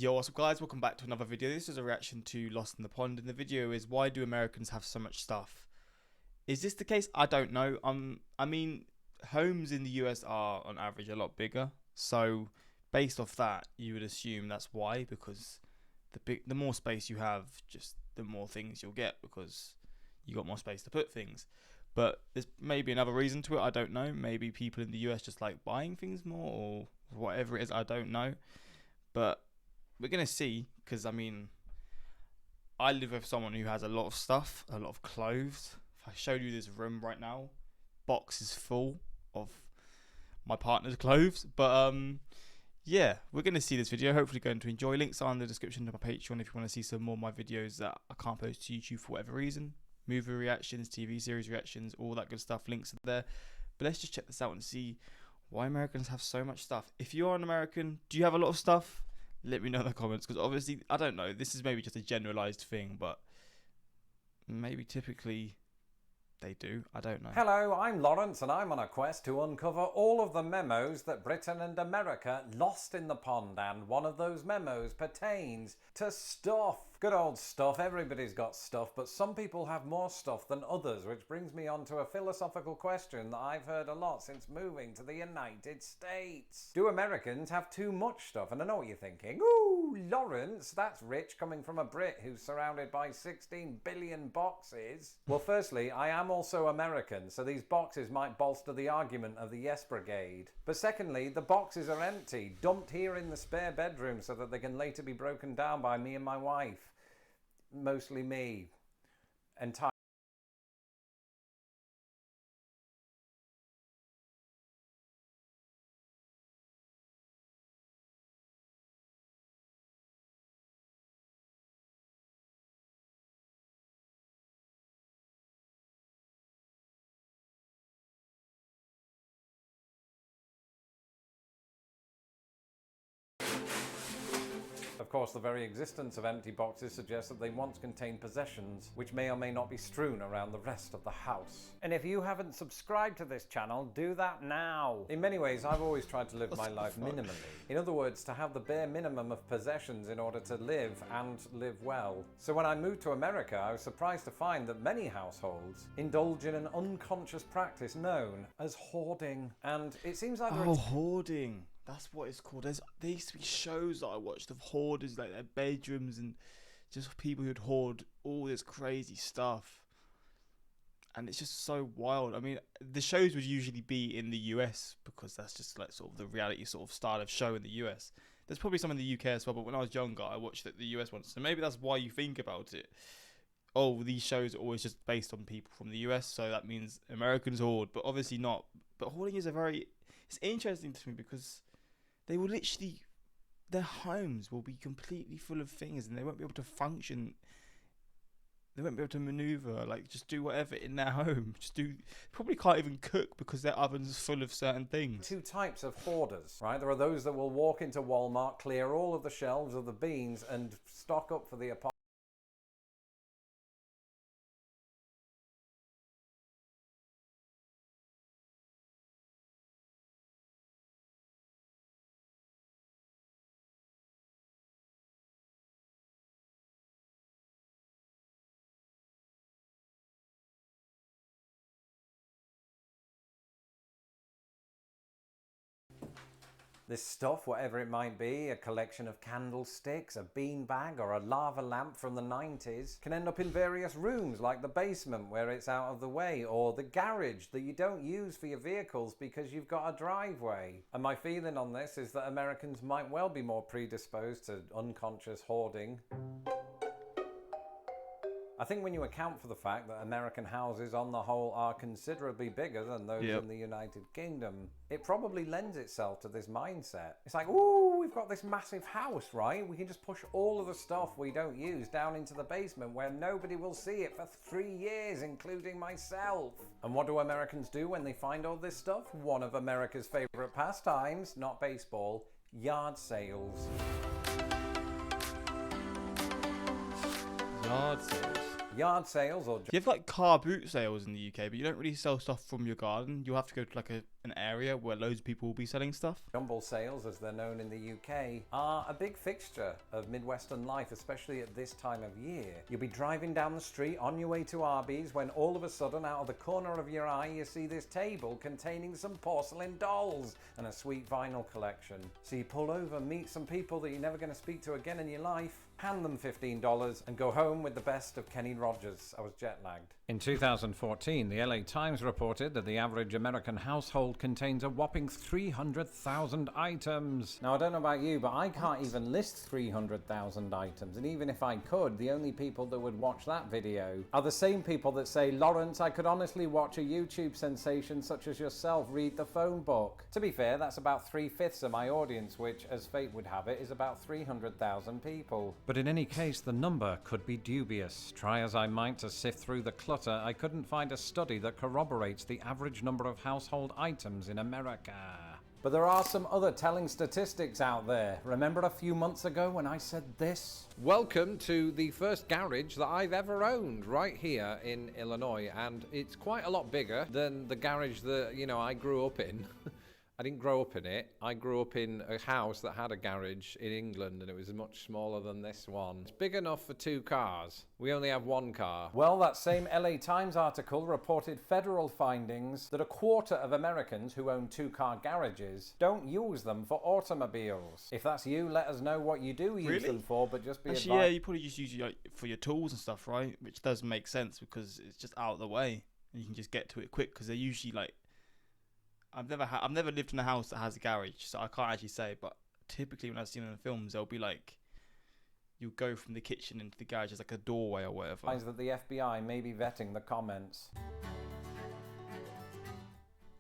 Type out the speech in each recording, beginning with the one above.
Yo, what's up guys, welcome back to another video. This is a reaction to Lost in the Pond, and the video is why do Americans have so much stuff? Is this the case? I don't know. I mean, homes in the US are on average a lot bigger, so based off that you would assume that's why, because the more space you have, just the more things you'll get because you got more space to put things. But there's maybe another reason to it, I don't know. Maybe people in the US just like buying things more or whatever it is, I don't know. But we're going to see, because I mean, I live with someone who has a lot of stuff, a lot of clothes. If I showed you this room right now, boxes full of my partner's clothes. But yeah, we're going to see this video. Hopefully going to enjoy. Links are in the description to my Patreon if you want to see some more of my videos that I can't post to YouTube for whatever reason. Movie reactions, TV series reactions, all that good stuff. Links are there. But let's just check this out and see why Americans have so much stuff. If you're an American, do you have a lot of stuff? Let me know in the comments, because obviously, I don't know, this is maybe just a generalized thing, but maybe typically they do. I don't know. Hello, I'm Lawrence, and I'm on a quest to uncover all of the memos that Britain and America lost in the pond, and one of those memos pertains to stuff. Good old stuff. Everybody's got stuff, but some people have more stuff than others, which brings me on to a philosophical question that I've heard a lot since moving to the United States. Do Americans have too much stuff? And I know what you're thinking. Ooh, Lawrence, that's rich coming from a Brit who's surrounded by 16 billion boxes. Well, firstly, I am also American, so these boxes might bolster the argument of the Yes Brigade. But secondly, the boxes are empty, dumped here in the spare bedroom so that they can later be broken down by me and my wife. Mostly me. Entirely. Of course, the very existence of empty boxes suggests that they once contained possessions, which may or may not be strewn around the rest of the house. And if you haven't subscribed to this channel, do that now. In many ways, I've always tried to live my life minimally. In other words, to have the bare minimum of possessions in order to live and live well. So when I moved to America, I was surprised to find that many households indulge in an unconscious practice known as hoarding. And it seems like hoarding. That's what it's called. There used to be shows that I watched of hoarders, like their bedrooms, and just people who'd hoard all this crazy stuff. And it's just so wild. I mean, the shows would usually be in the US because that's just like sort of the reality sort of style of show in the US. There's probably some in the UK as well, but when I was younger, I watched the US ones. So maybe that's why you think about it. Oh, these shows are always just based on people from the US, so that means Americans hoard, but obviously not. But hoarding is it's interesting to me because they will literally, their homes will be completely full of things and they won't be able to function. They won't be able to maneuver, like just do whatever in their home. Probably can't even cook because their oven's full of certain things. Two types of hoarders, right? There are those that will walk into Walmart, clear all of the shelves of the beans and stock up for the apartment. This stuff, whatever it might be, a collection of candlesticks, a beanbag, or a lava lamp from the 90s, can end up in various rooms like the basement where it's out of the way, or the garage that you don't use for your vehicles because you've got a driveway. And my feeling on this is that Americans might well be more predisposed to unconscious hoarding. I think when you account for the fact that American houses on the whole are considerably bigger than those in the United Kingdom, it probably lends itself to this mindset. It's like, ooh, we've got this massive house, right? We can just push all of the stuff we don't use down into the basement where nobody will see it for 3 years, including myself. And what do Americans do when they find all this stuff? One of America's favorite pastimes, not baseball, yard sales. Yard sales. Yard sales or You have like car boot sales in the UK, but you don't really sell stuff from your garden. You'll have to go to like an area where loads of people will be selling stuff. jumble sales, as they're known in the UK, are a big fixture of Midwestern life, especially at this time of year. You'll be driving down the street on your way to Arby's when all of a sudden, out of the corner of your eye, you see this table containing some porcelain dolls and a sweet vinyl collection. So you pull over, meet some people that you're never going to speak to again in your life, hand them $15 and go home with the best of Kenny Rogers. I was jet lagged. In 2014, the LA Times reported that the average American household contains a whopping 300,000 items. Now, I don't know about you, but I can't even list 300,000 items. And even if I could, the only people that would watch that video are the same people that say, Lawrence, I could honestly watch a YouTube sensation such as yourself read the phone book. To be fair, that's about 3/5 of my audience, which, as fate would have it, is about 300,000 people. But in any case, the number could be dubious. Try as I might to sift through the clutter, I couldn't find a study that corroborates the average number of household items in America. But there are some other telling statistics out there. Remember a few months ago when I said this? Welcome to the first garage that I've ever owned, right here in Illinois, and it's quite a lot bigger than the garage that, I grew up in. I didn't grow up in it. I grew up in a house that had a garage in England, and it was much smaller than this one. It's big enough for 2 cars. We only have 1 car. Well, that same LA Times article reported federal findings that a quarter of Americans who own 2-car garages don't use them for automobiles. If that's you, let us know what you do use them for, but just be Actually, yeah, you probably just use it for your tools and stuff, right? Which does make sense because it's just out of the way and you can just get to it quick because they're usually like. I've never lived in a house that has a garage, so I can't actually say. But typically, when I've seen it in the films, they'll be like, you go from the kitchen into the garage as like a doorway or whatever. That the FBI may be vetting the comments.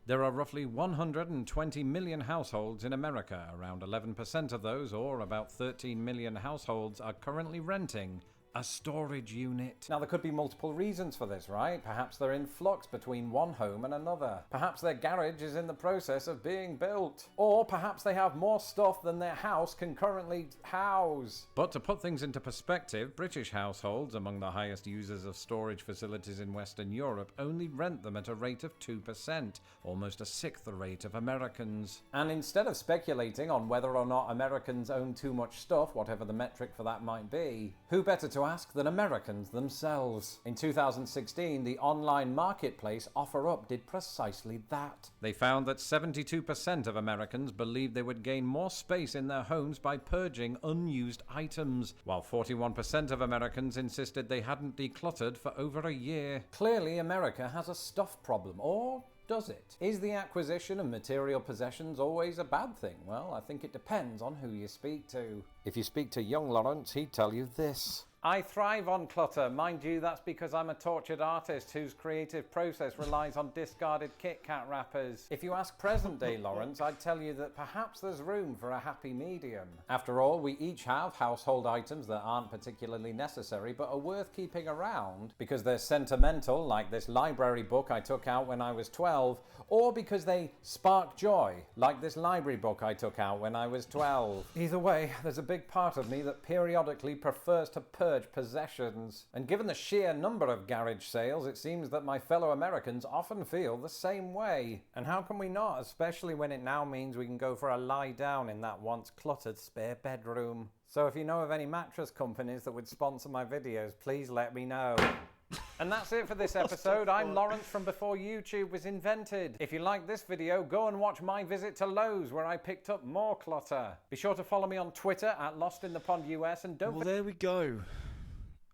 There are roughly 120 million households in America. Around 11% of those, or about 13 million households, are currently renting a storage unit. Now, there could be multiple reasons for this, right? Perhaps they're in flux between one home and another. Perhaps their garage is in the process of being built. Or perhaps they have more stuff than their house can currently house. But to put things into perspective, British households, among the highest users of storage facilities in Western Europe, only rent them at a rate of 2%, almost a sixth the rate of Americans. And instead of speculating on whether or not Americans own too much stuff, whatever the metric for that might be, who better to ask than Americans themselves? In 2016, the online marketplace OfferUp did precisely that. They found that 72% of Americans believed they would gain more space in their homes by purging unused items, while 41% of Americans insisted they hadn't decluttered for over a year. Clearly, America has a stuff problem, or does it? Is the acquisition of material possessions always a bad thing? Well, I think it depends on who you speak to. If you speak to young Lawrence, he'd tell you this. I thrive on clutter. Mind you, that's because I'm a tortured artist whose creative process relies on discarded Kit Kat wrappers. If you ask present-day Lawrence, I'd tell you that perhaps there's room for a happy medium. After all, we each have household items that aren't particularly necessary but are worth keeping around because they're sentimental, like this library book I took out when I was 12, or because they spark joy, like this library book I took out when I was 12. Either way, there's a big part of me that periodically prefers to purge possessions. And given the sheer number of garage sales, it seems that my fellow Americans often feel the same way. And how can we not, especially when it now means we can go for a lie down in that once cluttered spare bedroom. So if you know of any mattress companies that would sponsor my videos, please let me know. And that's it for this episode. I'm Lawrence from Before YouTube Was Invented. If you like this video, go and watch my visit to Lowe's where I picked up more clutter. Be sure to follow me on Twitter at LostInThePondUS and don't... Well, there we go.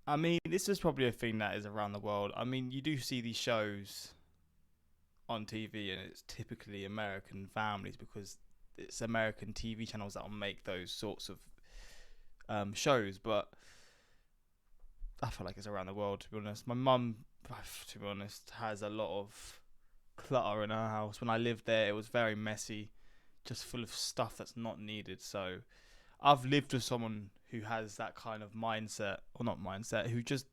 I mean, this is probably a thing that is around the world. I mean, you do see these shows on TV and it's typically American families because it's American TV channels that will make those sorts of shows, but I feel like it's around the world, to be honest. My mum, to be honest, has a lot of clutter in her house. When I lived there, it was very messy, just full of stuff that's not needed. So I've lived with someone who has that kind of mindset, or not mindset, who just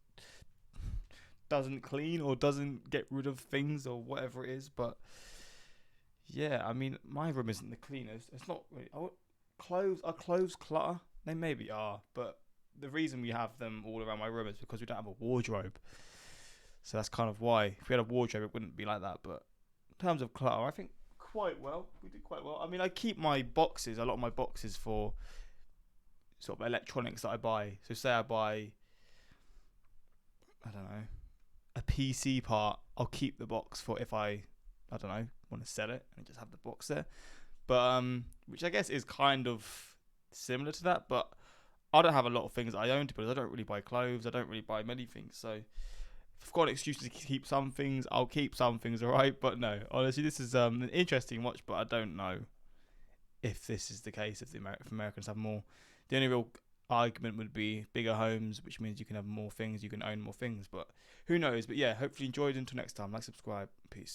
doesn't clean or doesn't get rid of things or whatever it is. But yeah, I mean, my room isn't the cleanest. It's not really. Are clothes clutter? They maybe are, but the reason we have them all around my room is because we don't have a wardrobe. So that's kind of why. If we had a wardrobe, it wouldn't be like that. But in terms of clutter, I think quite well. We did quite well. I mean, I keep my boxes, a lot of my boxes for sort of electronics that I buy. So say I buy, I don't know, a PC part, I'll keep the box for if I don't know, want to sell it and just have the box there. But which I guess is kind of similar to that, but I don't have a lot of things that I own because I don't really buy clothes, I don't really buy many things. So if I've got an excuse to keep some things, I'll keep some things, alright? But no, honestly, this is an interesting watch, but I don't know if this is the case, if Americans have more. The only real argument would be bigger homes, which means you can have more things, you can own more things, but who knows? But yeah, hopefully you enjoyed. Until next time, like, subscribe, peace.